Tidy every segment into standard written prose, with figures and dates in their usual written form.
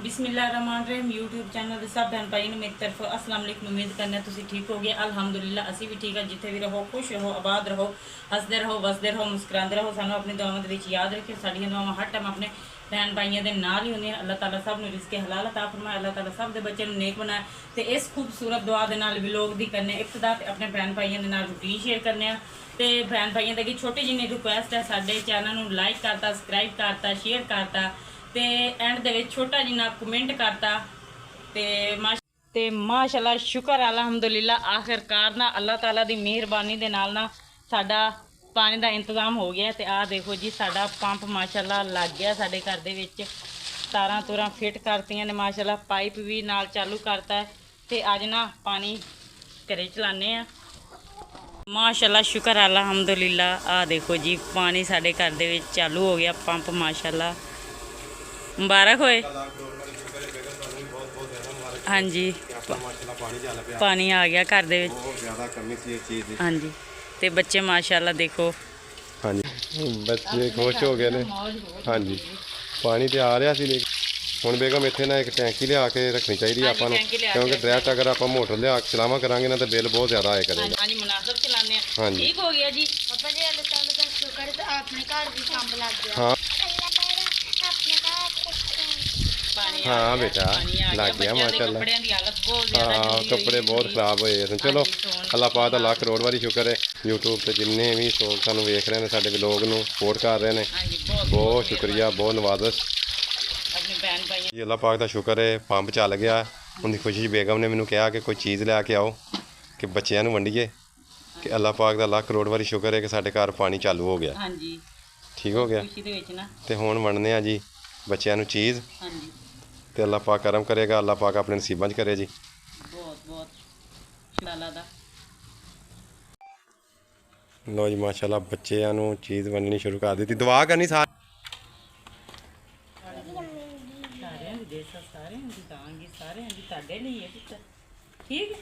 बिस्मिल्लाहिर्रहमानिर्रहीम YouTube channel सब बहन भाई ने मेरी तरफ अस्सलाम वालेकुम। उम्मीद करने तुसी ठीक हो गए। अल्हम्दुलिल्लाह असी भी ठीक है। जिथे भी रहो खुश रहो, आबाद रहो, हसदे रहो, वसदे रहो, मुस्कुराते रहो। सानू अपनी दुआवां दे विच याद रखियो। साडियां दुआवां हर टाइम अपने बहन भाइयों के नाल ही होंदियां। अल्लाह ताला सब नूं रिज़्क़े हलाल अता फरमाए। अल्लाह ताला सब दे बच्चों नूं नेक बनाए। ते इस खूबसूरत दुआ दे नाल व्लॉग दी करने इब्तिदा ते अपने बहन भाइयों दे नाल रूटीन शेयर करने ते बहन भाइयों दी छोटी जिन्नी रिक्वेस्ट है, साडे चैनल नूं लाइक करता, सबसक्राइब करता, शेयर करता ते एंड दे विच छोटा जिन्ना कमेंट करता ते माशाल्लाह शुक्र अल्हम्दुलिल्लाह आखिरकार ना अल्लाह ताला दी मेहरबानी दे नाल ना साडा पानी दा इंतजाम हो गया। ते आ देखो जी साडा पंप माशाल्लाह लग गया। साडे घर दे विच तारां तूरां फिट करतियां ने माशाल्लाह, पाइप भी नाल चालू करता है। ते अज ना पानी घरे चलाने आ माशाल्लाह शुक्र अल्हम्दुलिल्लाह। आ देखो जी पानी साडे घर दे विच चालू हो गया पंप माशाल्लाह, मुबारक होए। हाँ जी पानी आ गया घर दे विच। हाँ जी ते बच्चे माशाल्लाह देखो। हाँ जी बच्चे खुश हो गए ने। हाँ जी पानी तो आ रहा सी हुण बेगम इत्थे ना एक टैंकी लिया के रखनी चाहिए आपां नूं, क्योंकि डायरेक्ट अगर आप मोटर लिया चलावा करांगे ना तो बिल बहुत ज़्यादा आया करेगा। हाँ जी मुनासिब चलाने हैं। हाँ जी ठीक हो गया जी। पापा जी अल्लाह ताला दा शुक्र है अपने घर भी पंप लग गया। हाँ पानी आ हाँ गया, बेटा पानी आ लग गया बच्चों दे माशाल्लाह। कपड़ियां दी हालत बहुत ज़्यादा हाँ गंदी कपड़े होई बहुत हुई। खराब होए थे। चलो हाँ जी, अल्लाह पाक दा लाख करोड़ वारी शुक्र है यूट्यूब से जिन्ने भी लोग सानू वेख रहे हैं, साडे व्लॉग नूं सपोर्ट कर रहे हैं। हाँ जी बहुत शुक्रिया, बहुत नवाज़श। अपने बहन भाइयों जी अल्लाह पाक दा शुक्र है पंप चल गया। उनकी खुशी बेगम ने मैनू कहा कि कोई चीज़ लैके आओ कि बच्चों नूं वंडीए। कि अल्लाह पाक दा लाख करोड़ वारी शुक्र है कि साडे घर पानी चालू हो गया, हाँ जी ठीक हो गया। खुशी दे विच ना। तो हुण वंडने आ जी बच्चों नूं चीज़। हाँ जी तो अल्लाह पाक करम करेगा, अल्लाह पाक अपने नसीबां च करे जी। बहुत बहुत शुक्र अल्लाह दा। लो जी माशाल्लाह बच्चों नूं चीज़ वंडनी शुरू कर दी। दुआ करनी सारे सारिਆਂ ਦੀ ਦੇ ਸਾਰਿਆਂ ਦੀ ਦਾਂਗੀ, ਸਾਰਿਆਂ ਦੀ ਤੁਹਾਡੇ ਲਈ ਹੈ ਪੁੱਤ। ਠੀਕ ਹੈ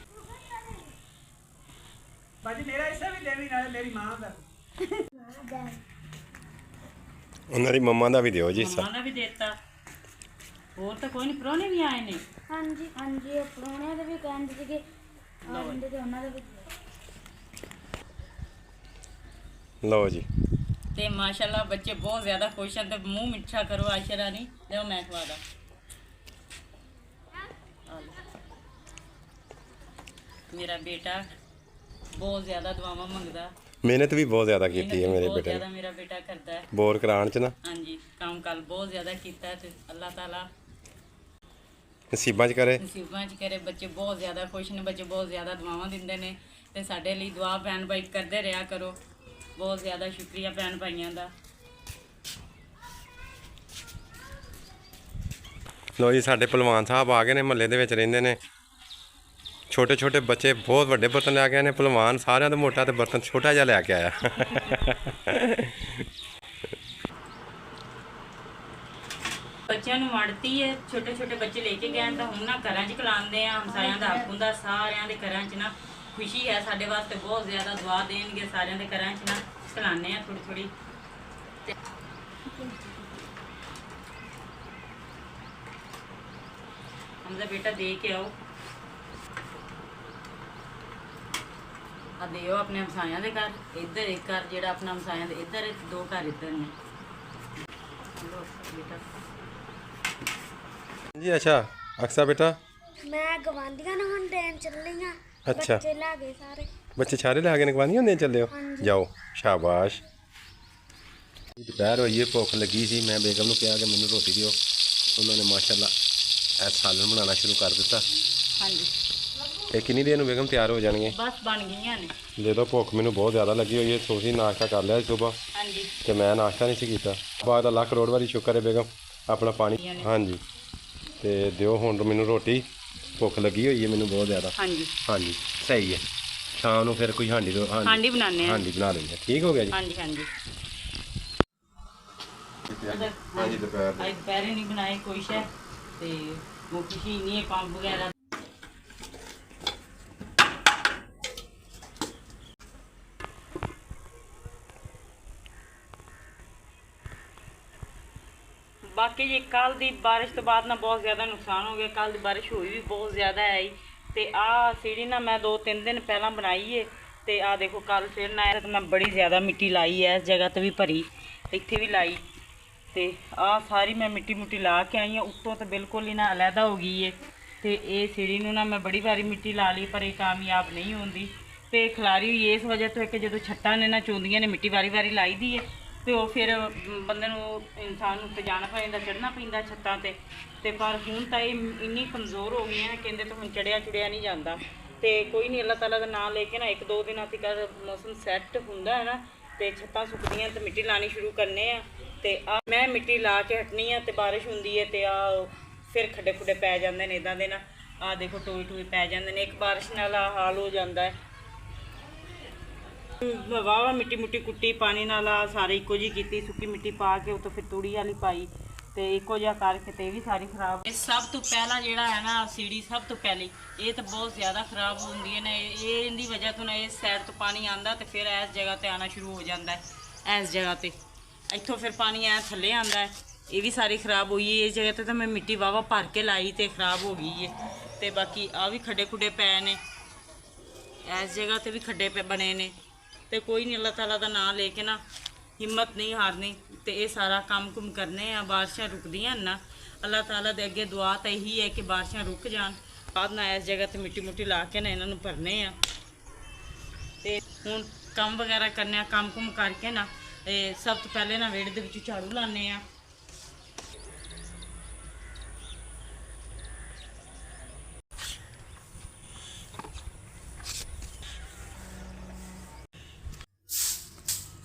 ਬਾਜੀ ਮੇਰਾ ਹਿੱਸਾ ਵੀ ਦੇਵੀ ਨਾਲੇ ਮੇਰੀ ਮਾਂ ਦਾ। उन्हां दी मम्मा दा भी दिओ जी हिस्सा। ਮੰਮਾ ਦਾ ਵੀ ਦੇਤਾ। ਹੋਰ ਤਾਂ ਕੋਈ ਨਹੀਂ, ਪ੍ਰਾਹੁਣੇ ਵੀ ਆਏ ਨੇ। हाँ जी वो प्राहुणियां दे भी कहंदे सी कि आ रहिंदे ते उन्हां दे भी लो जी ਤੇ ਮਾਸ਼ਾਅੱਲਾ ਬੱਚੇ ਬਹੁਤ ਜ਼ਿਆਦਾ ਖੁਸ਼ ਹਨ। ਤੇ ਮੂੰਹ ਮਿੱਠਾ ਕਰੋ ਆਸ਼ਰਾ ਨਹੀਂ ਲਿਓ ਮੈਂ ਖਵਾਦਾ। ਮੇਰਾ ਬੇਟਾ ਬਹੁਤ ਜ਼ਿਆਦਾ ਦੁਆਵਾਂ ਮੰਗਦਾ। मेहनत भी बहुत ज़्यादा की है मेरे ਬਹੁਤ बेटे ਜ਼ਿਆਦਾ ने ਮੇਰਾ ਬੇਟਾ ਕਰਦਾ ਹੈ। बोर कराण च ना ਹਾਂਜੀ ਕੰਮ ਕੱਲ ਬਹੁਤ ਜ਼ਿਆਦਾ ਕੀਤਾ ਹੈ ਤੇ ਅੱਲਾਹ ਤਾਲਾ नसीबां च करे। ਨਸੀਬਾਂ 'ਚ ਕਰੇ। ਬੱਚੇ ਬਹੁਤ ਜ਼ਿਆਦਾ ਖੁਸ਼ ਨੇ, ਬੱਚੇ ਬਹੁਤ ਜ਼ਿਆਦਾ ਦੁਆਵਾਂ ਦਿੰਦੇ ਨੇ ਤੇ ਸਾਡੇ ਲਈ ਦੁਆ ਭੈਣ ਭਾਈ ਕਰਦੇ ਰਿਹਾ ਕਰੋ। ਬਹੁਤ ਜ਼ਿਆਦਾ ਸ਼ੁਕਰੀਆ ਭੈਣ ਭਾਈਆਂ ਦਾ। लो जी साडे पहलवान साहब आ गए ने, महल्ले दे विच रहिंदे ने। छोटे छोटे बच्चे बहुत वड्डे बर्तन लैके आए ने, पहलवान सारियां तो मोटा ते बर्तन छोटा जिहा लैके आया। ਬੱਚਿਆਂ ਨੂੰ ਵੰਡਤੀ ਹੈ, ਛੋਟੇ ਛੋਟੇ ਬੱਚੇ ਲੈ ਕੇ ਗਏ ਤਾਂ ਹੁਣ ਨਾ ਘਰਾਂ 'ਚ ਖਿਲਾਉਂਦੇ ਆ। ਹਮਸਾਇਆਂ ਦਾ ਹੱਕ ਹੁੰਦਾ, ਸਾਰਿਆਂ ਦੇ ਘਰਾਂ 'ਚ ਨਾ ਖੁਸ਼ੀ ਹੈ। ਸਾਡੇ ਵਾਸਤੇ ਬਹੁਤ ਜ਼ਿਆਦਾ ਦੁਆ ਦੇਣਗੇ, ਸਾਰਿਆਂ ਦੇ ਘਰਾਂ 'ਚ ਨਾ ਖਿਲਾਉਂਦੇ ਆ ਥੋੜੀ ਥੋੜੀ। ਹਮਜ਼ਾ ਬੇਟਾ ਦੇ ਕੇ ਆਓ ਆ, ਦਿਓ ਆਪਣੇ ਹਮਸਾਇਆਂ ਦੇ ਘਰ। ਇੱਧਰ ਇੱਕ ਘਰ ਜਿਹੜਾ ਆਪਣਾ ਹਮਸਾਇਆਂ ਦੇ ਇੱਧਰ ਹੈ, ਦੋ ਘਰ ਇੱਧਰ ਨੇ। ਲਓ ਬੇਟਾ जी अच्छा अक्सा बेटा मैं गवांदियां ने हुन देन चली हां। अच्छा। बच्चे ला गए सारे। बच्चे सारे लैके निकवानी होंदे चले हो? हाँ जी। जाओ शाबाश। दोपहर होई है, भुख लगी सी। मैं बेगम नूं कहा कि मैनूं रोटी दिओ। उन्होंने माशाल्लाह ए सालन बनाना शुरू कर दिता। ਹਾਂਜੀ ये किन्नी देर नूं बेगम तैयार हो जाणगे? बस बन गई ने। दे दो, भुख मैनूं बहुत ज़्यादा लगी हुई है। सोची नाश्ता कर लिया सुबह हाँ जी ਤੇ ਮੈਂ ਨਾਸ਼ਤਾ ਨਹੀਂ ਸੀ ਕੀਤਾ। ਬਾਅਦ ਦਾ ਲੱਖ ਕਰੋੜ ਵਾਰੀ ਸ਼ੁਕਰ ਹੈ ਬੇਗਮ ਆਪਣਾ ਪਾਣੀ। ਹਾਂਜੀ ਤੇ ਦਿਓ ਹੁਣ ਮੈਨੂੰ ਰੋਟੀ, ਭੁੱਖ ਲੱਗੀ ਹੋਈ ਹੈ ਮੈਨੂੰ ਬਹੁਤ ਜ਼ਿਆਦਾ। हाँ जी ਹਾਂਜੀ ਸਹੀ ਹੈ। ਸ਼ਾਮ ਨੂੰ ਫਿਰ ਕੋਈ ਹਾਂਡੀ हांडी बनाने हैं। ਹਾਂਡੀ ਬਣਾ ਲੈਂਦੇ ਹਾਂ। ਠੀਕ ਹੋ ਗਿਆ ਜੀ। हाँ जी हाँ जी ਹਾਂਜੀ ਦੁਪਹਿਰ आज दोपहरे नहीं बनाए कोई शे ते वो खुशी नहीं है पंप वगैरह। बाकी ਬਾਕੀ ਜੀ ਕੱਲ ਦੀ ਬਾਰਿਸ਼ ਤੋਂ ਬਾਅਦ ਨਾ ਬਹੁਤ ਜ਼ਿਆਦਾ ਨੁਕਸਾਨ ਹੋ ਗਿਆ। ਕੱਲ ਦੀ ਬਾਰਿਸ਼ ਹੋਈ ਵੀ ਬਹੁਤ ਜ਼ਿਆਦਾ ਹੈ ਜੀ। ਤੇ ਆਹ ਸੀੜੀ ਨਾ ਮੈਂ 2-3 ਦਿਨ ਪਹਿਲਾਂ ਬਣਾਈ ਏ ਤੇ ਆਹ ਦੇਖੋ ਕੱਲ ਫਿਰ ਨਾ ਆਇਆ ਤੇ ਮੈਂ ਬੜੀ ਜ਼ਿਆਦਾ ਮਿੱਟੀ ਲਾਈ ਹੈ। ਇਸ ਜਗ੍ਹਾ ਤੇ ਵੀ ਭਰੀ, ਇੱਥੇ ਵੀ ਲਾਈ ਤੇ ਆਹ ਸਾਰੀ ਮੈਂ ਮਿੱਟੀ ਲਾ ਕੇ ਆਈ ਹਾਂ। ਉੱਤੋਂ ਤਾਂ ਬਿਲਕੁਲ ਹੀ ਨਾ ਅਲੱਗਾ ਹੋ ਗਈ ਏ ਤੇ ਇਹ ਸੀੜੀ ਨੂੰ ਨਾ ਮੈਂ ਬੜੀ ਵਾਰੀ ਮਿੱਟੀ ਲਾ ਲਈ ਪਰ ਇਹ ਕਾਮਯਾਬ ਨਹੀਂ ਹੁੰਦੀ ਤੇ ਖਿਲਾਰੀ ਹੋਈ ਇਸ ਵਜ੍ਹਾ ਤੋਂ ਹੈ ਕਿ ਜਦੋਂ ਛੱਤਾਂ ਨੇ ਨਾ ਚੋਂਦੀਆਂ ਨੇ ਮਿੱਟੀ ਵਾਰੀ ਲਾਈ ਦੀ ਏ ਤੇ ਉਹ ਫਿਰ ਬੰਦੇ ਨੂੰ ਇਨਸਾਨ ਨੂੰ ਉੱਤੇ ਜਾਣਾ ਪੈਂਦਾ, ਚੜ੍ਹਨਾ ਪੈਂਦਾ ਛੱਤਾਂ ਤੇ ਪਰ ਹੁਣ ਤਾਂ ਇਹ ਇੰਨੀ ਕਮਜ਼ੋਰ ਹੋ ਗਈਆਂ ਕਹਿੰਦੇ ਤਾਂ ਹੁਣ ਚੜਿਆ ਨਹੀਂ ਜਾਂਦਾ। ਤੇ ਕੋਈ ਨਹੀਂ, ਅੱਲਾਹ ਤਾਲਾ ਦਾ ਨਾਮ ਲੈ ਕੇ ਨਾ 1-2 ਦਿਨਾਂ ਤੱਕ ਮੌਸਮ ਸੈੱਟ ਹੁੰਦਾ ਹੈ ਨਾ ਤੇ ਛੱਤਾਂ ਸੁੱਕਦੀਆਂ ਤੇ ਮਿੱਟੀ ਲਾਣੀ ਸ਼ੁਰੂ ਕਰਨੇ ਆ। ਤੇ ਆ ਮੈਂ ਮਿੱਟੀ ਲਾ ਕੇ ਹਟਣੀ ਆ ਤੇ ਬਾਰਿਸ਼ ਹੁੰਦੀ ਹੈ ਤੇ ਆ ਫਿਰ ਖੱਡੇ ਖੁੱਡੇ ਪੈ ਜਾਂਦੇ ਨੇ ਇੱਦਾਂ ਦੇ ਨਾ। ਆਹ ਦੇਖੋ ਟੋਏ ਪੈ ਜਾਂਦੇ ਨੇ, ਇੱਕ ਬਾਰਿਸ਼ ਨਾਲ ਆ ਹਾਲ ਹੋ ਜਾਂਦਾ ਹੈ। ਵਾਵਾ ਮਿੱਟੀ ਕੁੱਟੀ ਪਾਣੀ ਨਾਲ ਆ ਸਾਰੇ ਇੱਕੋ ਜਿਹੀ ਕੀਤੀ, ਸੁੱਕੀ ਮਿੱਟੀ ਪਾ ਕੇ ਉਤੋਂ ਫਿਰ ਤੂੜੀ ਵਾਲੀ ਪਾਈ ਤੇ ਇੱਕੋ ਜਿਹਾ ਕਰਕੇ ਤੇ ਇਹ ਵੀ ਸਾਰੀ ਖਰਾਬ। ਇਹ ਸਭ ਤੋਂ ਪਹਿਲਾਂ ਜਿਹੜਾ ਹੈ ਨਾ ਸੀੜੀ ਸਭ ਤੋਂ ਪਹਿਲੀ ਇਹ ਤਾਂ ਬਹੁਤ ਜ਼ਿਆਦਾ ਖਰਾਬ ਹੁੰਦੀ ਹੈ ਨਾ। ਇਹ ਇਹਦੀ ਵਜ੍ਹਾ ਤੋਂ ਨਾ ਇਸ ਸਾਈਡ ਤੋਂ ਪਾਣੀ ਆਉਂਦਾ ਤੇ ਫਿਰ ਇਸ ਜਗ੍ਹਾ ਤੇ ਆਉਣਾ ਸ਼ੁਰੂ ਹੋ ਜਾਂਦਾ ਹੈ। ਇਸ ਜਗ੍ਹਾ ਤੇ ਇੱਥੋਂ ਫਿਰ ਪਾਣੀ ਐ ਥੱਲੇ ਆਉਂਦਾ ਹੈ। ਇਹ ਵੀ ਸਾਰੀ ਖਰਾਬ ਹੋਈ ਹੈ। ਇਸ ਜਗ੍ਹਾ ਤੇ ਤਾਂ ਮੈਂ ਮਿੱਟੀ ਵਾਵਾ ਭਰ ਕੇ ਲਾਈ ਤੇ ਖਰਾਬ ਹੋ ਗਈ ਹੈ। ਤੇ ਬਾਕੀ ਆ ਵੀ ਖੱਡੇ ਖੁੱਡੇ ਪਏ ਨੇ, ਇਸ ਜਗ੍ਹਾ ਤੇ ਵੀ ਖੱਡੇ ਬਣੇ ਨੇ ਤੇ ਕੋਈ ਨਹੀਂ, ਅੱਲਾਹ ਤਾਲਾ ਦਾ ਨਾਮ ਲੈ ਕੇ ਨਾ ਹਿੰਮਤ ਨਹੀਂ ਹਾਰਨੀ ਤੇ ਇਹ ਸਾਰਾ ਕੰਮ ਕੁਮ ਕਰਨੇ ਆ। ਬਾਰਿਸ਼ਾਂ ਰੁਕਦੀਆਂ ਨਾ, ਅੱਲਾਹ ਤਾਲਾ ਦੇ ਅੱਗੇ ਦੁਆ ਤਾਂ ਇਹੀ ਹੈ ਕਿ ਬਾਰਿਸ਼ਾਂ ਰੁਕ ਜਾਣ। ਬਾਅਦ ਨਾ ਇਸ ਜਗ੍ਹਾ ਤੇ ਮਿੱਟੀ ਲਾ ਕੇ ਨਾ ਇਹਨਾਂ ਨੂੰ ਭਰਨੇ ਆ ਤੇ ਹੁਣ ਕੰਮ ਵਗੈਰਾ ਕਰਨੇ ਆ। ਕੰਮ ਕੁਮ ਕਰਕੇ ਨਾ ਇਹ ਸਭ ਤੋਂ ਪਹਿਲੇ ਨਾ ਵਿਹੜੇ ਦੇ ਵਿੱਚ ਝਾੜੂ ਲਾਉਂਦੇ ਆ।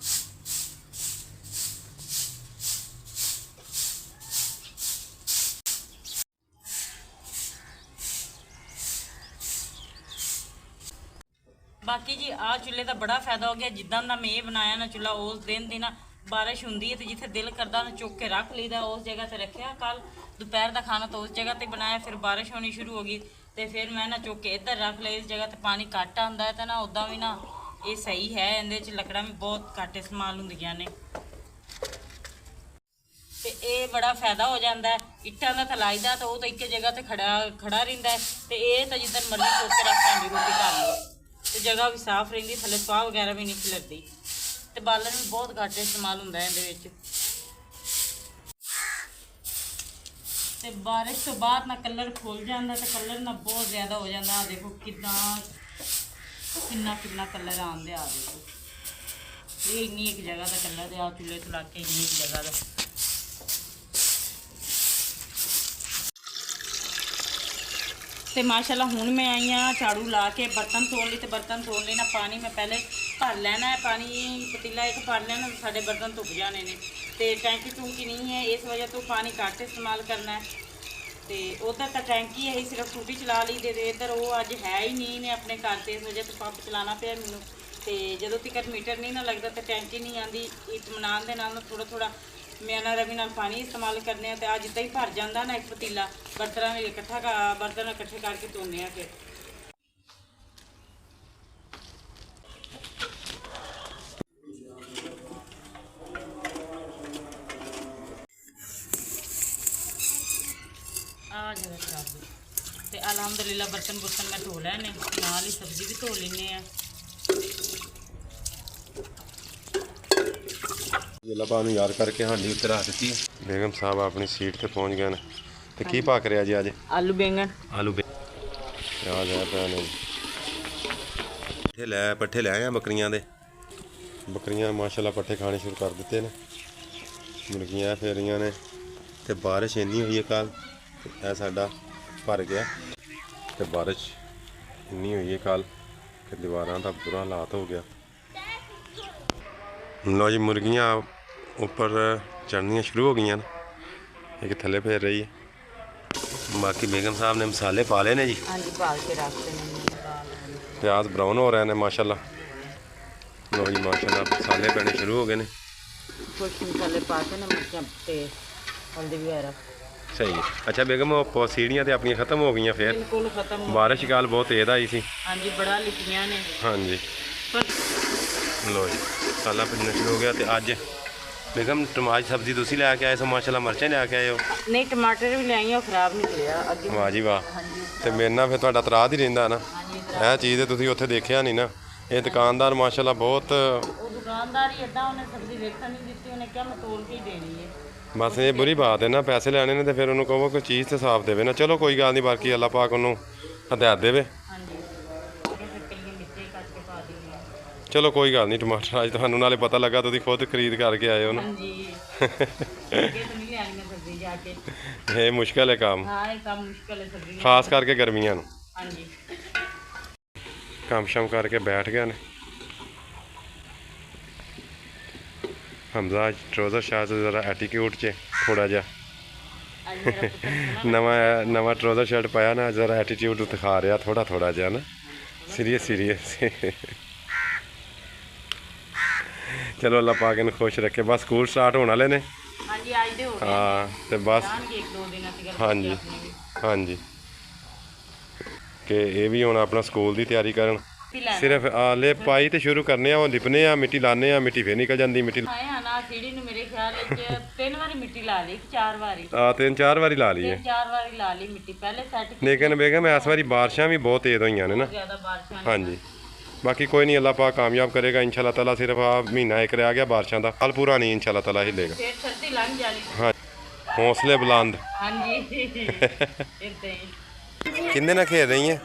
ਬਾਕੀ ਜੀ ਆਹ ਚੁੱਲ੍ਹੇ ਦਾ ਬੜਾ ਫਾਇਦਾ ਹੋ ਗਿਆ। ਜਿੱਦਾਂ ਦਾ ਮੈਂ ਇਹ ਬਣਾਇਆ ਨਾ ਚੁੱਲ੍ਹਾ, ਉਸ ਦਿਨ ਦੀ ਨਾ ਬਾਰਿਸ਼ ਹੁੰਦੀ ਹੈ ਤੇ ਜਿੱਥੇ ਦਿਲ ਕਰਦਾ ਨਾ ਚੁੱਕ ਕੇ ਰੱਖ ਲਈਦਾ, ਉਸ ਜਗ੍ਹਾ ਤੇ ਰੱਖਿਆ। ਕੱਲ ਦੁਪਹਿਰ ਦਾ ਖਾਣਾ ਤਾਂ ਉਸ ਜਗ੍ਹਾ ਤੇ ਬਣਾਇਆ, ਫਿਰ ਬਾਰਿਸ਼ ਹੋਣੀ ਸ਼ੁਰੂ ਹੋ ਗਈ ਤੇ ਫਿਰ ਮੈਂ ਨਾ ਚੁੱਕ ਕੇ ਇੱਧਰ ਰੱਖ ਲਿਆ। ਇਸ ਜਗ੍ਹਾ ਤੇ ਪਾਣੀ ਘੱਟ ਆਉਂਦਾ ਹੈ ਤਾਂ ਨਾ ਉੱਦਾਂ ਵੀ ਨਾ ਇਹ ਸਹੀ ਹੈ। ਇਹਦੇ 'ਚ ਲੱਕੜਾਂ ਵੀ ਬਹੁਤ ਘੱਟ ਇਸਤੇਮਾਲ ਹੁੰਦੀਆਂ ਨੇ ਤੇ ਇਹ ਬੜਾ ਫਾਇਦਾ ਹੋ ਜਾਂਦਾ ਹੈ। ਇੱਟਾਂ ਦਾ ਤਾਂ ਲਾਈਦਾ ਤਾਂ ਉਹ ਤਾਂ ਇੱਕ ਜਗ੍ਹਾ ਤੇ ਖੜਾ ਰਹਿੰਦਾ ਹੈ ਤੇ ਇਹ ਤਾਂ ਜਿੱਦਾਂ ਮਰਜ਼ੀ ਚੁੱਕ ਕੇ ਰੱਖ ਲੈਂਦੀ, ਰੋਟੀ ਕਰ ਲਓ ਤੇ ਜਗ੍ਹਾ ਵੀ ਸਾਫ਼ ਰਹਿੰਦੀ, ਥੱਲੇ ਸਵਾਹ ਵਗੈਰਾ ਵੀ ਨਹੀਂ ਖਿਲਰਦੀ ਤੇ ਬਾਲਣ ਵੀ ਬਹੁਤ ਘੱਟ ਇਸਤੇਮਾਲ ਹੁੰਦਾ ਹੈ ਇਹਦੇ ਵਿੱਚ। ਤੇ ਬਾਰਿਸ਼ ਤੋਂ ਬਾਅਦ ਨਾ ਕਲਰ ਖੁੱਲ ਜਾਂਦਾ ਤੇ ਕਲਰ ਨਾ ਬਹੁਤ ਜ਼ਿਆਦਾ ਹੋ ਜਾਂਦਾ। ਆ ਦੇਖੋ ਕਿੰਨਾ ਕਲਰ ਆਉਂਦੇ ਆ ਦੇਖੋ। ਇਹ ਇੰਨੀ ਇੱਕ ਜਗ੍ਹਾ ਦਾ ਕਲਰ ਹੈ, ਆ ਚੁੱਲ੍ਹੇ ਤੋਂ ਲਾ ਕੇ ਇੰਨੀ ਇੱਕ ਜਗ੍ਹਾ ਦਾ। ਤੇ ਮਾਸ਼ਾਅੱਲਾ ਹੁਣ ਮੈਂ ਆਈ ਹਾਂ ਝਾੜੂ ਲਾ ਕੇ ਬਰਤਨ ਧੋਣ ਲਈ। ਤੇ ਬਰਤਨ ਧੋਣ ਲਈ ਨਾ ਪਾਣੀ ਮੈਂ ਪਹਿਲੇ ਭਰ ਲੈਣਾ ਹੈ। ਪਾਣੀ ਪਤੀਲਾ ਇੱਕ ਭਰ ਲੈਣਾ, ਸਾਡੇ ਬਰਤਨ ਧੁੱਪ ਜਾਣੇ ਨੇ ਤੇ ਟੈਂਕੀ ਟੂੰਕੀ ਨਹੀਂ ਹੈ, ਇਸ ਵਜ੍ਹਾ ਤੋਂ ਪਾਣੀ ਘੱਟ ਇਸਤੇਮਾਲ ਕਰਨਾ ਹੈ। ਤੇ ਉਧਰ ਤਾਂ ਟੈਂਕੀ ਹੈ, ਸਿਰਫ ਟੂਟੀ ਚਲਾ ਲਈ ਤੇ ਇੱਧਰ ਉਹ ਅੱਜ ਹੈ ਹੀ ਨਹੀਂ ਨੇ ਆਪਣੇ ਘਰ ਤੇ, ਇਸ ਵਜ੍ਹਾ ਤੋਂ ਪੰਪ ਚਲਾਉਣਾ ਪਿਆ ਮੈਨੂੰ। ਤੇ ਜਦੋਂ ਤੱਕ ਮੀਟਰ ਨਹੀਂ ਨਾ ਲੱਗਦਾ ਤੇ ਟੈਂਕੀ ਨਹੀਂ ਆਉਂਦੀ। ਇਤਮਾਨਾਨ ਦੇ ਨਾਲ ਨਾ ਥੋੜਾ ਮੈਂ ਨਾ ਰਵੀ ਨਾਲ ਪਾਣੀ ਇਸਤੇਮਾਲ ਕਰਨੇ ਆ। ਤੇ ਆ ਜਿੱਦਾਂ ਹੀ ਭਰ ਜਾਂਦਾ ਨਾ ਇੱਕ ਪਤੀਲਾ ਬਰਤਨ ਇਕੱਠੇ ਕਰਕੇ ਧੋਨੇ ਆ। ਫਿਰ ਆ ਜਗ੍ਹਾ ਖਰਾਬ ਤੇ ਅਲਹਮਦੁਲਿਲਾ ਬਰਤਨ ਮੈਂ ਧੋ ਲੈਣੇ, ਨਾਲ ਹੀ ਸਬਜ਼ੀ ਵੀ ਧੋ ਲੈਂਦੇ ਆ। ਜਲਾਬਾ ਨੂੰ ਯਾਦ ਕਰਕੇ ਹਾਂਡੀ ਉੱਤੇ ਰੱਖ ਦਿੱਤੀ। ਬੇਗਮ ਸਾਹਿਬ ਆਪਣੀ ਸੀਟ ਤੇ ਪਹੁੰਚ ਗਏ ਨੇ ਤੇ ਕੀ ਪੱਕ ਰਿਹਾ ਜੀ ਅੱਜ? ਆਲੂ ਬੈਂਗਣ ਯਾਦ ਹੈ ਭੈਣੇ ਪੱਠੇ ਲੈ ਆਏ ਬੱਕਰੀਆਂ ਦੇ। ਬੱਕਰੀਆਂ ਮਾਸ਼ਾਅੱਲਾ ਪੱਠੇ ਖਾਣੇ ਸ਼ੁਰੂ ਕਰ ਦਿੱਤੇ ਨੇ, ਮੁਰਗੀਆਂ ਫੇਰੀਆਂ ਨੇ ਤੇ ਬਾਰਿਸ਼ ਇੰਨੀ ਹੋਈ ਹੈ ਕੱਲ, ਇਹ ਸਾਡਾ ਭਰ ਗਿਆ ਤੇ ਬਾਰਿਸ਼ ਇੰਨੀ ਹੋਈ ਹੈ ਕੱਲ ਕਿ ਦੀਵਾਰਾਂ ਦਾ ਬੁਰਾ ਹਾਲਾਤ ਹੋ ਗਿਆ। ਲਓ ਜੀ ਮੁਰਗੀਆਂ ਉੱਪਰ ਚੜ੍ਹਨੀਆਂ ਸ਼ੁਰੂ ਹੋ ਗਈਆਂ ਨੇ, ਇੱਕ ਥੱਲੇ ਫੇਰ ਰਹੀ ਹੈ। ਬਾਕੀ ਬੇਗਮ ਸਾਹਿਬ ਨੇ ਮਸਾਲੇ ਪਾ ਲਏ ਨੇ ਜੀ। ਹਾਂਜੀ ਪਾ ਕੇ ਰੱਖਦੇ ਨੇ। ਪਿਆਜ਼ ਬਰਾਊਨ ਹੋ ਰਹੇ ਨੇ ਮਾਸ਼ਾਅੱਲਾ। ਲਓ ਜੀ ਮਾਸ਼ਾਅੱਲਾ ਮਸਾਲੇ ਪੈਣੇ ਸ਼ੁਰੂ ਹੋ ਗਏ ਨੇ। ਕੁਛ ਮਸਾਲੇ ਪਾ ਕੇ ਨਾ ਮਿਰਚਾਂ ਤੇ ਹਲਦੀ ਵਗੈਰਾ। ਸਹੀ ਹੈ। ਅੱਛਾ ਬੇਗਮ ਉਹ ਸੀੜੀਆਂ ਤੇ ਆਪਣੀਆਂ ਖਤਮ ਹੋ ਗਈਆਂ ਫਿਰ? ਬਿਲਕੁਲ ਖਤਮ। ਬਾਰਿਸ਼ ਕੱਲ ਬਹੁਤ ਤੇਜ਼ ਆਈ ਸੀ। ਹਾਂਜੀ ਬੜਾ ਲਿਖੀਆਂ ਨੇ। ਹਾਂਜੀ ਪਰ ਲਓ ਜੀ ਮਸਾਲਾ ਭੁੰਨਣਾ ਸ਼ੁਰੂ ਹੋ ਗਿਆ ਤੇ ਅੱਜ ਬੇਗਮ ਟਮਾਟਰ ਸਬਜ਼ੀ ਤੁਸੀਂ ਲੈ ਕੇ ਆਏ ਸੋ ਮਾਸ਼ਾਅੱਲਾ, ਮਿਰਚਾਂ ਲੈ ਕੇ ਆਏ ਹੋ। ਨਹੀਂ ਟਮਾਟਰ ਵੀ ਲਿਆਈ ਉਹ ਖਰਾਬ ਨਿਕਲਿਆ ਅੱਗੇ। ਵਾਹ ਜੀ ਵਾਹ। ਤੇ ਮੇਰੇ ਨਾਲ ਫਿਰ ਤੁਹਾਡਾ ਤਰਾਦ ਹੀ ਰਹਿੰਦਾ ਨਾ, ਇਹ ਚੀਜ਼ ਤੇ ਤੁਸੀਂ ਉੱਥੇ ਦੇਖਿਆ ਨਹੀਂ ਨਾ। ਇਹ ਦੁਕਾਨਦਾਰ ਮਾਸ਼ਾਅੱਲਾ ਬਹੁਤ, ਉਹ ਦੁਕਾਨਦਾਰ ਹੀ ਇਦਾਂ, ਉਹਨੇ ਸਬਜ਼ੀ ਵੇਖਣ ਨਹੀਂ ਦਿੱਤੀ, ਉਹਨੇ ਕਿਹਾ ਮੈਂ ਤੋਲ ਕੇ ਹੀ ਦੇਣੀ ਹੈ। ਬਸ ਇਹ ਬੁਰੀ ਬਾਤ ਹੈ ਨਾ, ਪੈਸੇ ਲੈਣੇ ਨੇ ਤੇ ਫਿਰ ਉਹਨੂੰ ਕਹੋ ਕੋਈ ਚੀਜ਼ ਤੇ ਸਾਫ਼ ਦੇਵੇ ਨਾ। ਚਲੋ ਕੋਈ ਗੱਲ ਨਹੀਂ, ਬਾਕੀ ਅੱਲਾਹ ਪਾਕ ਉਹਨੂੰ ਹਦਾਇਤ ਦੇਵੇ। ਹਾਂਜੀ ਫਿਰ ਕਲੀਆਂ ਮਿੱਠੇ ਕੱਟ ਕੇ ਪਾ ਦਿੰਦੇ। ਚਲੋ ਕੋਈ ਗੱਲ ਨਹੀਂ, ਟਮਾਟਰ ਅੱਜ ਤੁਹਾਨੂੰ ਨਾਲੇ ਪਤਾ ਲੱਗਾ, ਤੁਸੀਂ ਖੁਦ ਖਰੀਦ ਕਰਕੇ ਆਏ ਹੋ ਨਾ। ਹਾਂਜੀ ਅੱਗੇ ਤਾਂ ਨਹੀਂ ਲੈਣੀਆਂ ਸਬਜ਼ੀ ਜਾ ਕੇ। ਇਹ ਮੁਸ਼ਕਲ ਹੈ ਕੰਮ, ਹਾਂ ਇਹ ਕੰਮ ਮੁਸ਼ਕਲ ਹੈ ਸਬਜ਼ੀ। ਖਾਸ ਕਰਕੇ ਗਰਮੀਆਂ ਨੂੰ। ਹਾਂਜੀ ਕੰਮ ਸ਼ਮ ਕਰਕੇ ਬੈਠ ਗਿਆ ਨੇ ਹਮਜ਼ਾ। ਟਰੋਜ਼ਰ ਸ਼ਾਹ ਤੋਂ ਜ਼ਰਾ ਐਟੀਟਿਊਡ 'ਚ ਥੋੜਾ ਜਿਹਾ ਅੱਜ ਮੇਰਾ ਪੁੱਤਰ ਨਵਾਂ ਟਰੋਜ਼ਰ ਸ਼ਰਟ ਪਾਇਆ ਨਾ, ਜ਼ਰਾ ਐਟੀਟਿਊਡ ਦਿਖਾ ਰਿਹਾ ਥੋੜਾ ਜਿਹਾ ਨਾ, ਸੀਰੀਅਸ। ਚਲੋ ਅੱਲਾਹ ਪਾਕ ਇਹਨੂੰ ਖੁਸ਼ ਰੱਖੇ। ਬਸ ਸਕੂਲ ਸਟਾਰਟ ਹੋਣ ਵਾਲੇ ਨੇ। ਹਾਂਜੀ ਅੱਜ ਦੇ ਹੋ ਗਏ ਹਾਂ ਤੇ ਬਸ ਜਾਣਗੇ ਇੱਕ ਦੋ ਦਿਨਾਂ ਤੱਕ। ਹਾਂਜੀ ਹਾਂਜੀ ਕਿ ਇਹ ਵੀ ਹੁਣ ਆਪਣਾ ਸਕੂਲ ਦੀ ਤਿਆਰੀ ਕਰਨ। ਸਿਰਫ ਆਲੇ ਪਾਈ ਤੇ ਸ਼ੁਰੂ ਕਰਨੇ ਆ, ਉਹ ਲਿਪਨੇ ਆ, ਮਿੱਟੀ ਲਾਣੇ ਆ, ਮਿੱਟੀ ਫੇਰ ਨਿਕਲ ਜਾਂਦੀ। ਮਿੱਟੀ ਆਏ ਹਾਂ ਨਾ ਸੀੜੀ ਨੂੰ ਮੇਰੇ ਖਿਆਲ ਵਿੱਚ 3 ਵਾਰੀ ਮਿੱਟੀ ਲਾ ਲਈ, 4 ਵਾਰੀ। 3-4 ਵਾਰੀ ਲਾ ਲਈ ਹੈ। 4 ਵਾਰੀ ਲਾ ਲਈ ਮਿੱਟੀ ਪਹਿਲੇ ਸੈੱਟ। ਲੇਕਿਨ ਬੇਗਮ ਇਸ ਵਾਰੀ ਬਾਰਿਸ਼ਾਂ ਵੀ ਬਹੁਤ ਤੇਜ਼ ਹੋਈਆਂ ਨੇ ਨਾ। ਜ਼ਿਆਦਾ ਬਾਰਿਸ਼ਾਂ ਨੇ। ਹਾਂਜੀ ਬਾਕੀ ਕੋਈ ਨਹੀਂ, ਅੱਲਾਹ ਪਾਕ ਕਾਮਯਾਬ ਕਰੇਗਾ ਇੰਸ਼ਾਅੱਲਾ ਤਾਲਾ। ਸਿਰਫ ਆ ਮਹੀਨਾ ਇੱਕ ਰਹਿ ਗਿਆ ਬਾਰਿਸ਼ਾਂ ਦਾ, ਕੱਲ ਪੂਰਾ ਨਹੀਂ ਇੰਸ਼ਾਅੱਲਾ ਤਾਲਾ ਹਿੱਲੇਗਾ। ਫੇਰ ਸਰਦੀ ਲੰਘ ਜਾਣੀ। ਹਾਂ ਹੌਸਲੇ ਬੁਲੰਦ। ਹਾਂਜੀ ਇੱਦਾਂ ਹੀ। ਕਿੰਨੇ ਨਾਲ ਖੇਡ ਰਹੀ ਹੈ?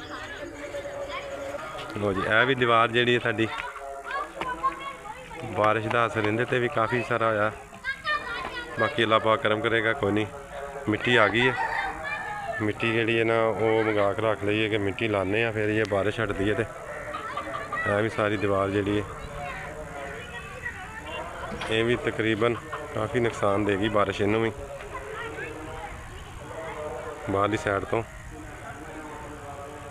ਲੋ ਜੀ ਇਹ ਵੀ ਦੀਵਾਰ ਜਿਹੜੀ ਹੈ ਸਾਡੀ, ਬਾਰਿਸ਼ ਦਾ ਅਸਰ ਇਹਦੇ ਤੇ ਵੀ ਕਾਫੀ ਸਾਰਾ ਹੋਇਆ। ਬਾਕੀ ਅੱਲਾਹ ਪਾਕ ਕਰਮ ਕਰੇਗਾ, ਕੋਈ ਨਹੀਂ। ਮਿੱਟੀ ਆ ਗਈ ਹੈ, ਮਿੱਟੀ ਜਿਹੜੀ ਹੈ ਨਾ ਉਹ ਮੰਗਾ ਕੇ ਰੱਖ ਲਈਏ ਕਿ ਮਿੱਟੀ ਲਾਣੇ ਆ, ਫਿਰ ਇਹ ਬਾਰਿਸ਼ ਹਟਦੀ ਹੈ। ਤੇ ਇਹ ਵੀ ਸਾਰੀ ਦੀਵਾਰ ਜਿਹੜੀ ਹੈ ਇਹ ਵੀ ਤਕਰੀਬਨ ਕਾਫੀ ਨੁਕਸਾਨ ਦੇਗੀ ਬਾਰਿਸ਼ ਇਹਨੂੰ ਵੀ, ਬਾਹਰਲੀ ਸਾਈਡ ਤੋਂ।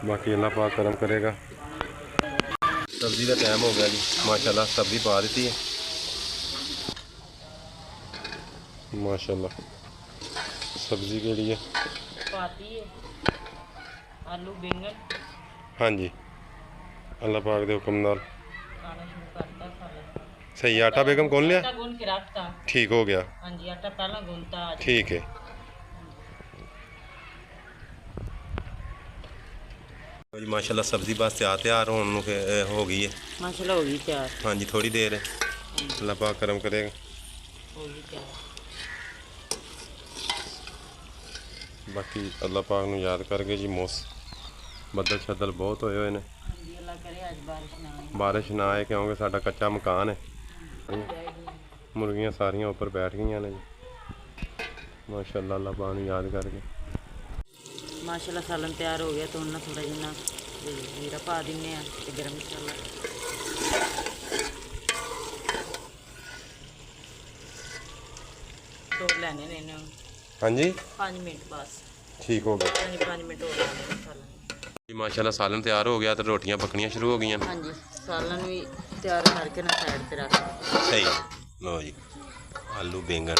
ਬਾਕੀ ਅੱਲਾਹ ਪਾਕ ਕਰਮ ਕਰੇਗਾ। सब्जी का टाइम हो गया जी, माशाल्लाह सब्जी पा दी है माशाल्लाह। सब्जी के लिए पाती है आलू बैंगन। हाँ जी अल्लाह पाक दे हुक्म नाल खाना शुरू करता साले। सही। आटा बेगम कौन लिया? आटा गूंद के रखता। ठीक हो गया। हाँ जी आटा पहला गूंदता। ठीक है। जी माशाल्लाह सब्जी बस तैयार होने हो गई है। माशाल्लाह हो गई तैयार। हाँ जी थोड़ी देर है, अल्लाह पाक करम करेगा। हो गई तैयार। बाकी अल्लाह पाक नूं याद करके जी बदल शदल बहुत होए हुए ने। जी अल्लाह करे आज बारिश ना आए। बारिश ना आए क्योंकि साडा कच्चा मकान है। मुर्गियां सारियां ऊपर बैठ गई ने जी माशाल्लाह। अल्लाह पाक नूं याद करके माशाल्लाह सालन तैयार हो गया। तो उन्हें थोड़ा जिन्ना जीरा पा दिन्ने ते गरम मसाला। तो लेने ने हाँ जी 5 मिनट बस। ठीक हो गया। 5 मिनट हो गए सालन जी माशाल्लाह सालन तैयार हो गया तो रोटियां पकनियां शुरू हो गई। हाँ जी सालन भी तैयार करके ना साइड पे रख। सही लो जी आलू बैंगन